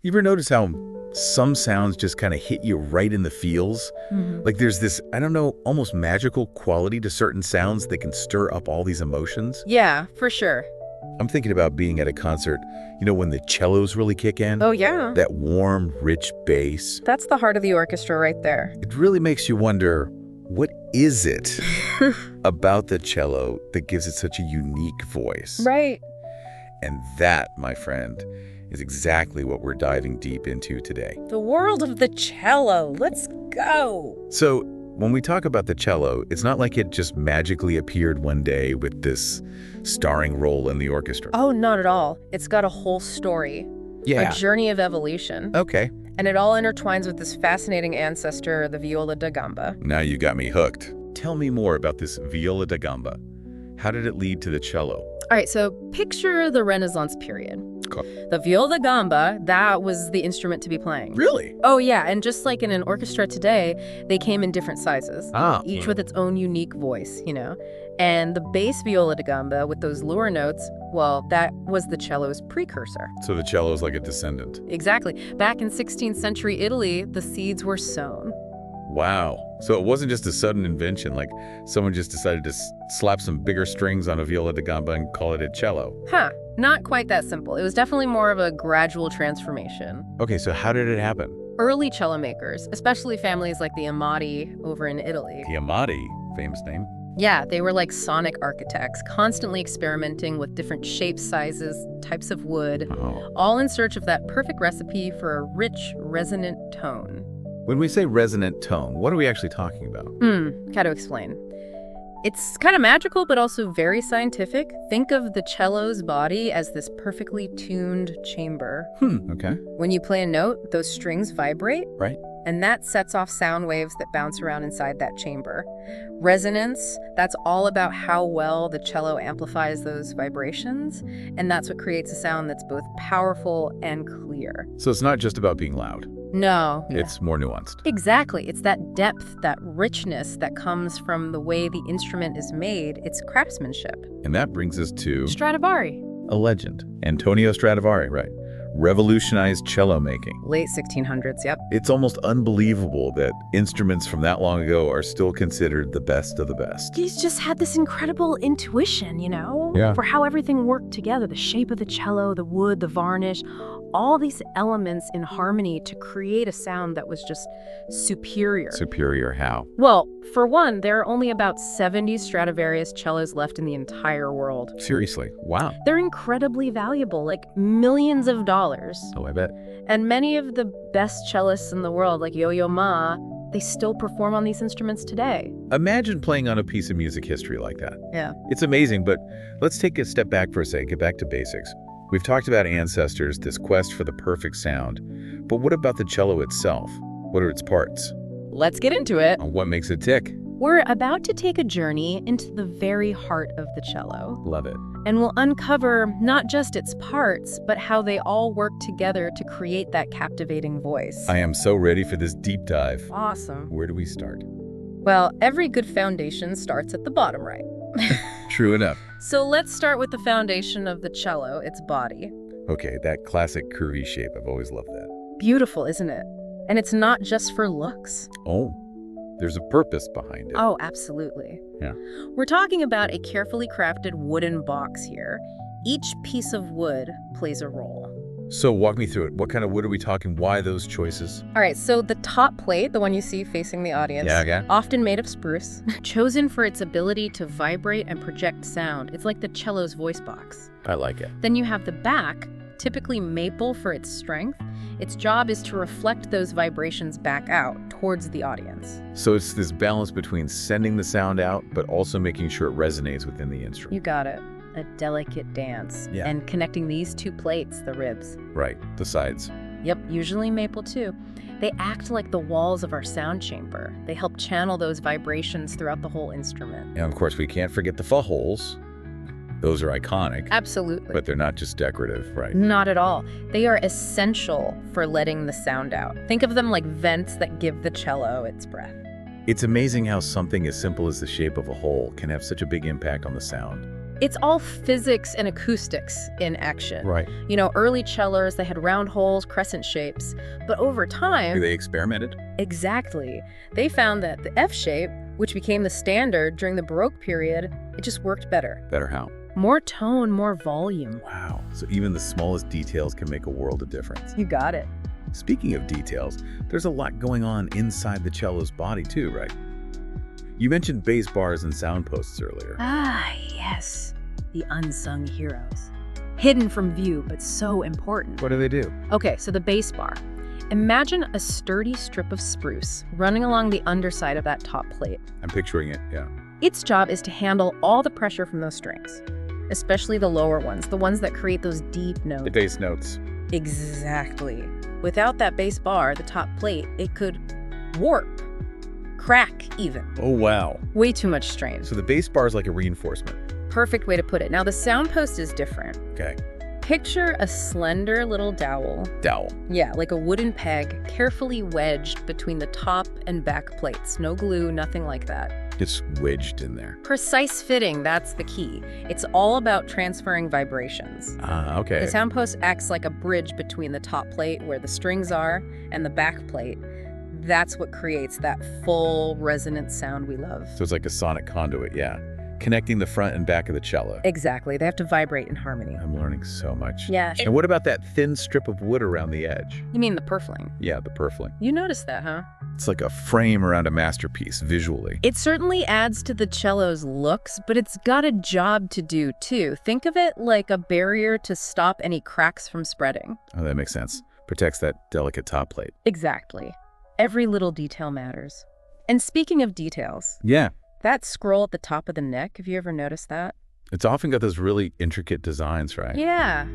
You ever notice how some sounds just kind of hit you right in the feels? Like there's this, I don't know, almost magical quality to certain sounds that can stir up all these emotions? Yeah, for sure. I'm thinking about being at a concert, when the cellos really kick in. Oh, yeah. That warm, rich bass. That's the heart of the orchestra right there. It really makes you wonder, what is it about the cello that gives it such a unique voice? Right. And that, my friend, is exactly what we're diving deep into today. The world of the cello. Let's go. So, when we talk about the cello, it's not like it just magically appeared one day with this starring role in the orchestra. Oh, not at all. It's got a whole story. Yeah. A journey of evolution. Okay. And it all intertwines with this fascinating ancestor, the viola da gamba. Now you got me hooked. Tell me more about this viola da gamba. How did it lead to the cello? All right, so picture the Renaissance period. Cool. The viola da gamba, that was the instrument to be playing. Really? Oh, yeah, and just like in an orchestra today, they came in different sizes, each with its own unique voice, And the bass viola da gamba with those lower notes, well, that was the cello's precursor. So the cello is like a descendant. Exactly. Back in 16th century Italy, the seeds were sown. Wow. So it wasn't just a sudden invention, like someone just decided to slap some bigger strings on a viola da gamba and call it a cello. Not quite that simple. It was definitely more of a gradual transformation. Okay, so how did it happen? Early cello makers, especially families like the Amati over in Italy. The Amati, famous name. Yeah, they were like sonic architects, constantly experimenting with different shapes, sizes, types of wood, all in search of that perfect recipe for a rich, resonant tone. When we say resonant tone, what are we actually talking about? How to explain. It's kind of magical, but also very scientific. Think of the cello's body as this perfectly tuned chamber. Okay. When you play a note, those strings vibrate. Right. And that sets off sound waves that bounce around inside that chamber. Resonance, that's all about how well the cello amplifies those vibrations. And that's what creates a sound that's both powerful and clear. So it's not just about being loud. No. It's more nuanced. Exactly. It's that depth, that richness that comes from the way the instrument is made. It's craftsmanship. And that brings us to Stradivari. a legend. Antonio Stradivari, right. Revolutionized cello making. Late 1600s, yep. It's almost unbelievable that instruments from that long ago are still considered the best of the best. He's just had this incredible intuition, Yeah. for how everything worked together. The shape of the cello, the wood, the varnish, all these elements in harmony to create a sound that was just superior. Superior how? Well, for one, there are only about 70 Stradivarius cellos left in the entire world. Seriously? Wow. They're incredibly valuable, like millions of dollars. Oh, I bet. And many of the best cellists in the world, like Yo-Yo Ma, they still perform on these instruments today. Imagine playing on a piece of music history like that. Yeah. It's amazing, but let's take a step back for a second, get back to basics. We've talked about ancestors, this quest for the perfect sound. But what about the cello itself? What are its parts? Let's get into it. What makes it tick? We're about to take a journey into the very heart of the cello. Love it. And we'll uncover not just its parts, but how they all work together to create that captivating voice. I am so ready for this deep dive. Awesome. Where do we start? Well, every good foundation starts at the bottom right. True enough. So let's start with the foundation of the cello, its body. Okay, that classic curvy shape. I've always loved that. Beautiful, isn't it? And it's not just for looks. Oh, there's a purpose behind it. Oh, absolutely. Yeah. We're talking about a carefully crafted wooden box here. Each piece of wood plays a role. So walk me through it. What kind of wood are we talking? Why those choices? All right, so the top plate, the one you see facing the audience, often made of spruce, chosen for its ability to vibrate and project sound. It's like the cello's voice box. I like it. Then you have the back, typically maple for its strength. Its job is to reflect those vibrations back out towards the audience. So it's this balance between sending the sound out, but also making sure it resonates within the instrument. You got it. A delicate dance. Yeah. And connecting these two plates, the ribs. Right, the sides. Yep, usually maple too. They act like the walls of our sound chamber. They help channel those vibrations throughout the whole instrument. And of course, we can't forget the fa holes. Those are iconic. Absolutely. But they're not just decorative, right? Not at all. They are essential for letting the sound out. Think of them like vents that give the cello its breath. It's amazing how something as simple as the shape of a hole can have such a big impact on the sound. It's all physics and acoustics in action. Right. You know, early cellos, they had round holes, crescent shapes. But over time, They experimented? exactly, they found that the F shape, which became the standard during the Baroque period, it just worked better. Better how? More tone, more volume. Wow. So even the smallest details can make a world of difference. You got it. Speaking of details, there's a lot going on inside the cello's body too, right? You mentioned bass bars and sound posts earlier. Ah, yes. The unsung heroes. Hidden from view, but so important. What do they do? Okay, so the bass bar. Imagine a sturdy strip of spruce running along the underside of that top plate. I'm picturing it, yeah. Its job is to handle all the pressure from those strings, especially the lower ones, the ones that create those deep notes. The bass notes. Exactly. Without that bass bar, the top plate, it could warp, crack even. Oh, wow. Way too much strain. So the bass bar is like a reinforcement. Perfect way to put it. Now the sound post is different. Okay. Picture a slender little dowel. Dowel. Yeah, like a wooden peg, carefully wedged between the top and back plates. No glue, nothing like that. Just wedged in there. Precise fitting, that's the key. It's all about transferring vibrations. Ah, okay. The sound post acts like a bridge between the top plate, where the strings are, and the back plate. That's what creates that full resonant sound we love. So it's like a sonic conduit, yeah. Connecting the front and back of the cello. Exactly. They have to vibrate in harmony. I'm learning so much. Yeah. And what about that thin strip of wood around the edge? You mean the purfling? Yeah, the purfling. You noticed that, huh? It's like a frame around a masterpiece, visually. It certainly adds to the cello's looks, but it's got a job to do, too. Think of it like a barrier to stop any cracks from spreading. Oh, that makes sense. Protects that delicate top plate. Exactly. Every little detail matters. And speaking of details, Yeah. that scroll at the top of the neck, have you ever noticed that? It's often got those really intricate designs, right? Yeah.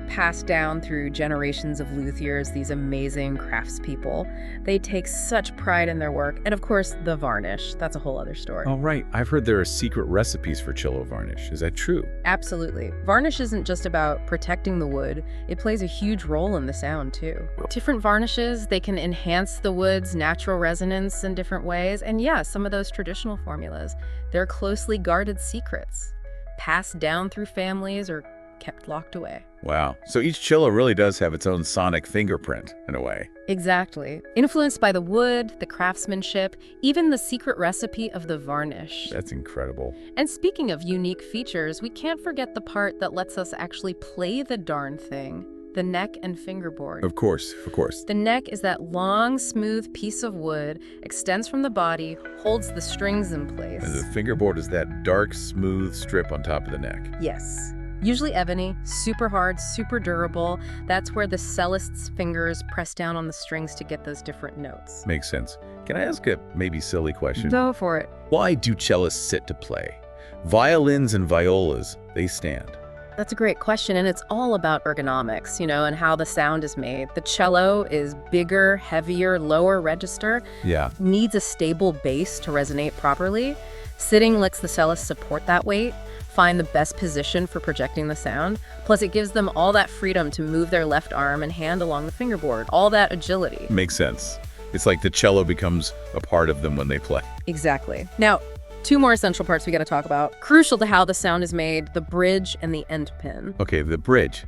Passed down through generations of luthiers, these amazing craftspeople. They take such pride in their work. And of course, the varnish. That's a whole other story. Oh, right. I've heard there are secret recipes for cello varnish. Is that true? Absolutely. Varnish isn't just about protecting the wood. It plays a huge role in the sound, too. Different varnishes, they can enhance the wood's natural resonance in different ways. And yeah, some of those traditional formulas, they're closely guarded secrets, passed down through families or kept locked away. Wow. So each cello really does have its own sonic fingerprint, in a way. Exactly. Influenced by the wood, the craftsmanship, even the secret recipe of the varnish. That's incredible. And speaking of unique features, we can't forget the part that lets us actually play the darn thing, the neck and fingerboard. Of course, of course. The neck is that long, smooth piece of wood, extends from the body, holds the strings in place. And the fingerboard is that dark, smooth strip on top of the neck. Yes. Usually ebony, super hard, super durable. That's where the cellist's fingers press down on the strings to get those different notes. Makes sense. Can I ask a maybe silly question? Go for it. Why do cellists sit to play? Violins and violas, they stand. That's a great question, and it's all about ergonomics, and how the sound is made. The cello is bigger, heavier, lower register, Yeah. needs a stable bass to resonate properly. Sitting lets the cellist support that weight, find the best position for projecting the sound. Plus, it gives them all that freedom to move their left arm and hand along the fingerboard, all that agility. Makes sense. It's like the cello becomes a part of them when they play. Exactly. Now, two more essential parts we got to talk about. Crucial to how the sound is made, the bridge and the end pin. Okay, the bridge.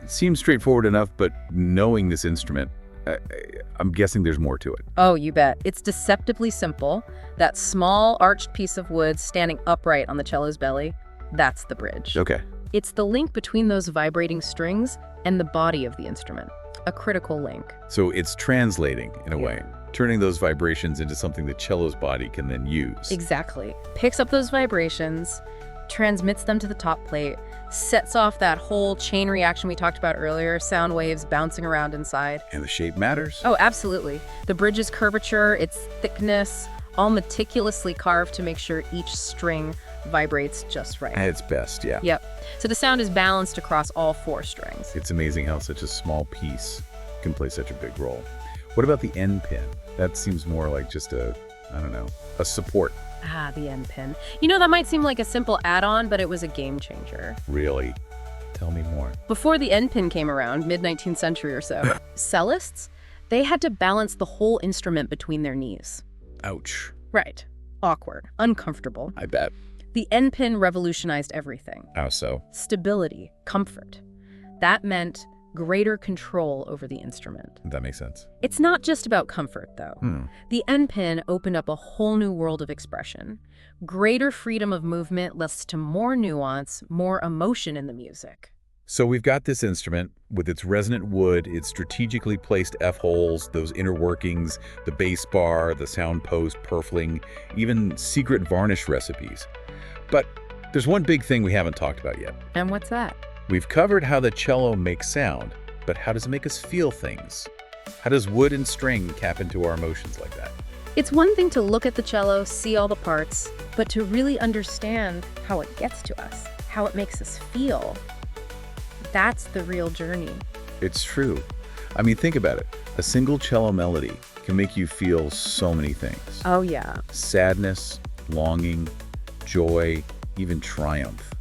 It seems straightforward enough, but knowing this instrument, I'm guessing there's more to it. Oh, you bet. It's deceptively simple. That small arched piece of wood standing upright on the cello's belly, that's the bridge. Okay. It's the link between those vibrating strings and the body of the instrument. A critical link. So it's translating, in a way, turning those vibrations into something the cello's body can then use. Exactly. Picks up those vibrations, transmits them to the top plate, sets off that whole chain reaction we talked about earlier, sound waves bouncing around inside. And the shape matters? Oh, absolutely. The bridge's curvature, its thickness, all meticulously carved to make sure each string vibrates just right. At its best, yeah. Yep. So the sound is balanced across all four strings. It's amazing how such a small piece can play such a big role. What about the end pin? That seems more like just a support. Ah, the end pin. That might seem like a simple add-on, but it was a game changer. Really? Tell me more. Before the end pin came around, mid-19th century or so, cellists, they had to balance the whole instrument between their knees. Ouch. Right. Awkward. Uncomfortable. I bet. The end pin revolutionized everything. How so? Stability, comfort. That meant greater control over the instrument. That makes sense. It's not just about comfort, though. The end pin opened up a whole new world of expression. Greater freedom of movement leads to more nuance, more emotion in the music. So we've got this instrument with its resonant wood, its strategically placed F-holes, those inner workings, the bass bar, the sound post, purfling, even secret varnish recipes. But there's one big thing we haven't talked about yet. And what's that? We've covered how the cello makes sound, but how does it make us feel things? How does wood and string tap into our emotions like that? It's one thing to look at the cello, see all the parts, but to really understand how it gets to us, how it makes us feel. That's the real journey. It's true. I mean, think about it. A single cello melody can make you feel so many things. Oh, yeah. Sadness, longing, joy, even triumph.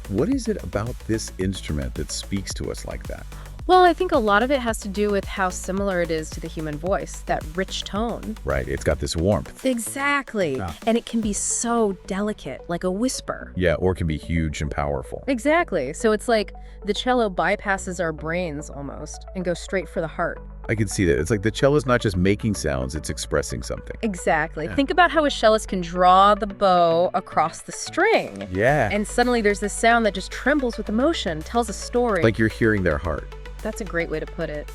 What is it about this instrument that speaks to us like that? Well, I think a lot of it has to do with how similar it is to the human voice, that rich tone. Right, it's got this warmth. Exactly. Yeah. And it can be so delicate, like a whisper. Yeah, or it can be huge and powerful. Exactly. So it's like the cello bypasses our brains almost and goes straight for the heart. I can see that. It's like the cello's not just making sounds, it's expressing something. Exactly. Yeah. Think about how a cellist can draw the bow across the string. Yeah. And suddenly there's this sound that just trembles with emotion, tells a story. Like you're hearing their heart. That's a great way to put it.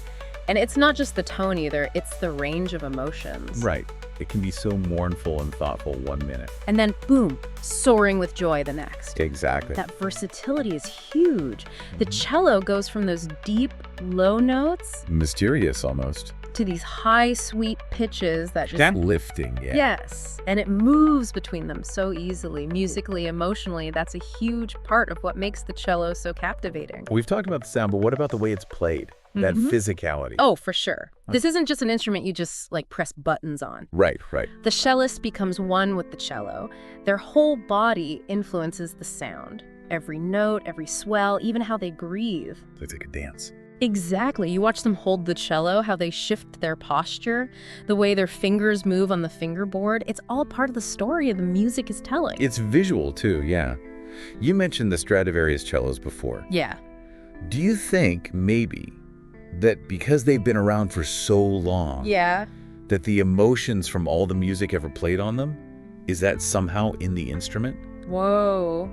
And it's not just the tone either, it's the range of emotions. Right. It can be so mournful and thoughtful 1 minute. And then, boom, soaring with joy the next. Exactly. That versatility is huge. The cello goes from those deep, low notes Mysterious almost. to these high, sweet pitches that just... Lifting, yeah. Yes, and it moves between them so easily, musically, emotionally. That's a huge part of what makes the cello so captivating. We've talked about the sound, but what about the way it's played? That physicality. Oh, for sure. This isn't just an instrument you just, like, press buttons on. Right, right. The cellist becomes one with the cello. Their whole body influences the sound. Every note, every swell, even how they breathe. It's like a dance. Exactly. You watch them hold the cello, how they shift their posture, the way their fingers move on the fingerboard. It's all part of the story the music is telling. It's visual too, yeah. You mentioned the Stradivarius cellos before. Yeah. Do you think maybe that because they've been around for so long, Yeah. that the emotions from all the music ever played on them, is that somehow in the instrument? Whoa.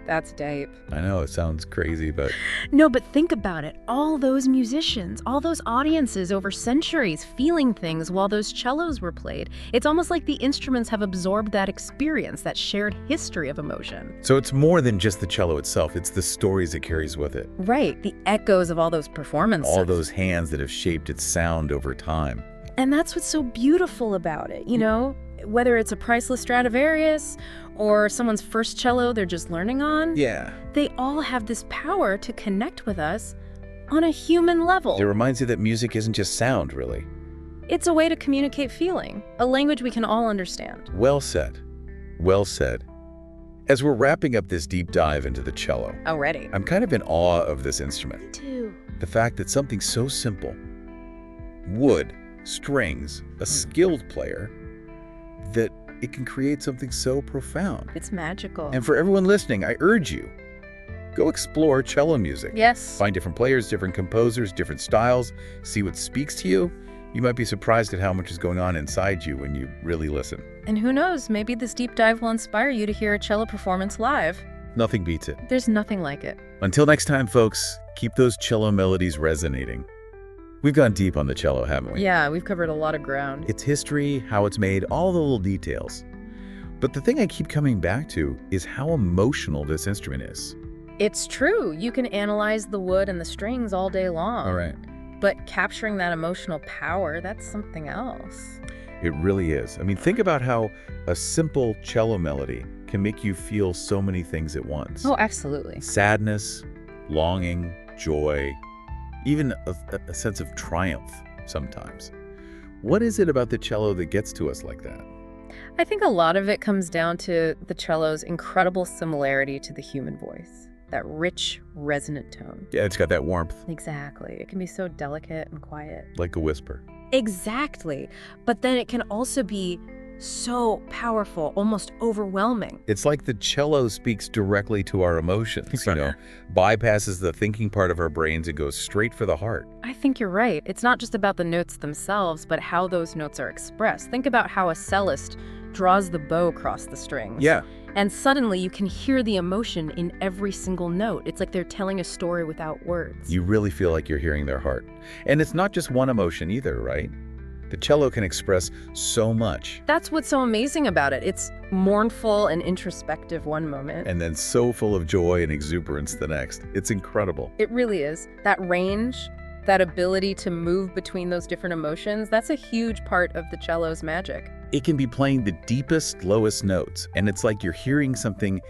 That's deep. I know, it sounds crazy, but No, but think about it. All those musicians, all those audiences over centuries feeling things while those cellos were played. It's almost like the instruments have absorbed that experience, that shared history of emotion. so it's more than just the cello itself, it's the stories it carries with it. Right, the echoes of all those performances. All those hands that have shaped its sound over time. And that's what's so beautiful about it, you know? Whether it's a priceless Stradivarius or someone's first cello they're just learning on, Yeah. they all have this power to connect with us on a human level. It reminds you that music isn't just sound, really. It's a way to communicate feeling, a language we can all understand. Well said. Well said. As we're wrapping up this deep dive into the cello, Already. I'm kind of in awe of this instrument. Too. The fact that something so simple, wood, strings, a skilled player, that it can create something so profound. It's magical. And for everyone listening, I urge you, go explore cello music. Yes. Find different players, different composers, different styles, see what speaks to you. You might be surprised at how much is going on inside you when you really listen. And who knows, maybe this deep dive will inspire you to hear a cello performance live. Nothing beats it. There's nothing like it. Until next time, folks, keep those cello melodies resonating. We've gone deep on the cello, haven't we? Yeah, we've covered a lot of ground. Its history, how it's made, all the little details. But the thing I keep coming back to is how emotional this instrument is. It's true. You can analyze the wood and the strings all day long. All right. But capturing that emotional power, that's something else. It really is. I mean, think about how a simple cello melody can make you feel so many things at once. Oh, absolutely. Sadness, longing, joy, even a sense of triumph sometimes. What is it about the cello that gets to us like that? I think a lot of it comes down to the cello's incredible similarity to the human voice. That rich, resonant tone. Yeah, it's got that warmth, Exactly. It can be so delicate and quiet. like a whisper. Exactly. But then it can also be So powerful, almost overwhelming. It's like the cello speaks directly to our emotions, bypasses the thinking part of our brains and goes straight for the heart. I think you're right. It's not just about the notes themselves, but how those notes are expressed. Think about how a cellist draws the bow across the strings. Yeah. And suddenly you can hear the emotion in every single note. It's like they're telling a story without words. You really feel like you're hearing their heart. And it's not just one emotion either, right? The cello can express so much. That's what's so amazing about it. It's mournful and introspective one moment. And then so full of joy and exuberance the next. It's incredible. It really is. That range, that ability to move between those different emotions, that's a huge part of the cello's magic. It can be playing the deepest, lowest notes, and it's like you're hearing something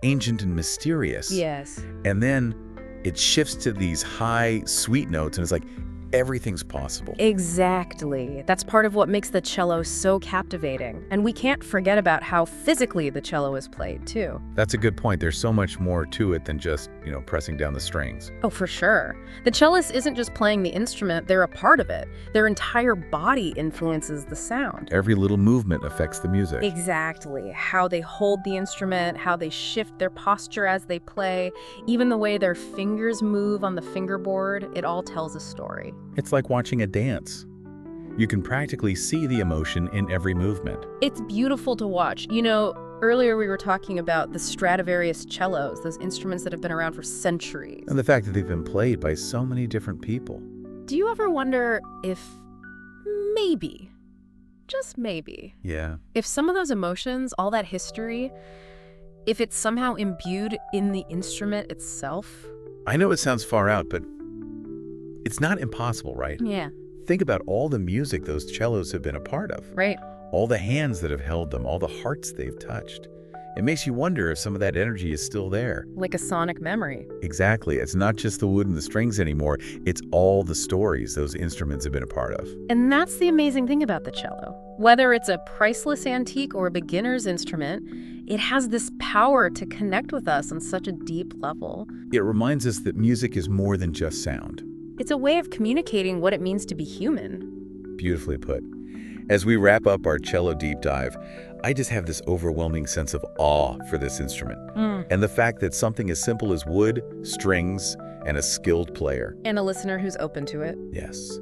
ancient and mysterious. Yes. And then it shifts to these high, sweet notes, and it's like everything's possible. Exactly. That's part of what makes the cello so captivating. And we can't forget about how physically the cello is played, too. That's a good point. There's so much more to it than just, pressing down the strings. Oh, for sure. The cellist isn't just playing the instrument, they're a part of it. Their entire body influences the sound. Every little movement affects the music. Exactly. How they hold the instrument, how they shift their posture as they play, even the way their fingers move on the fingerboard, it all tells a story. It's like watching a dance. You can practically see the emotion in every movement. It's beautiful to watch. Earlier we were talking about the Stradivarius cellos, those instruments that have been around for centuries. And the fact that they've been played by so many different people. Do you ever wonder if maybe, just maybe, Yeah. if some of those emotions, all that history, if it's somehow imbued in the instrument itself? I know it sounds far out, but it's not impossible, right? Yeah. Think about all the music those cellos have been a part of. Right. All the hands that have held them, all the hearts they've touched. It makes you wonder if some of that energy is still there. Like a sonic memory. Exactly. It's not just the wood and the strings anymore. It's all the stories those instruments have been a part of. And that's the amazing thing about the cello. Whether it's a priceless antique or a beginner's instrument, it has this power to connect with us on such a deep level. It reminds us that music is more than just sound. It's a way of communicating what it means to be human. Beautifully put. As we wrap up our cello deep dive, I just have this overwhelming sense of awe for this instrument. And the fact that something as simple as wood, strings, and a skilled player. And a listener who's open to it. Yes.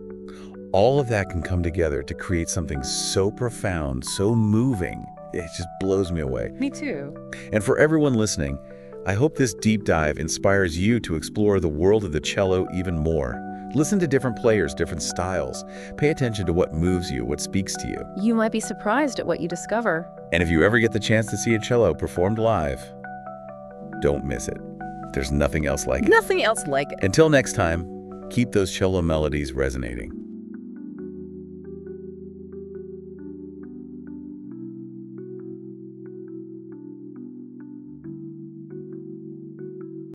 All of that can come together to create something so profound, so moving. It just blows me away. Me too. And for everyone listening, I hope this deep dive inspires you to explore the world of the cello even more. Listen to different players, different styles. Pay attention to what moves you, what speaks to you. You might be surprised at what you discover. And if you ever get the chance to see a cello performed live, don't miss it. There's nothing else like it. Nothing else like it. Until next time, keep those cello melodies resonating.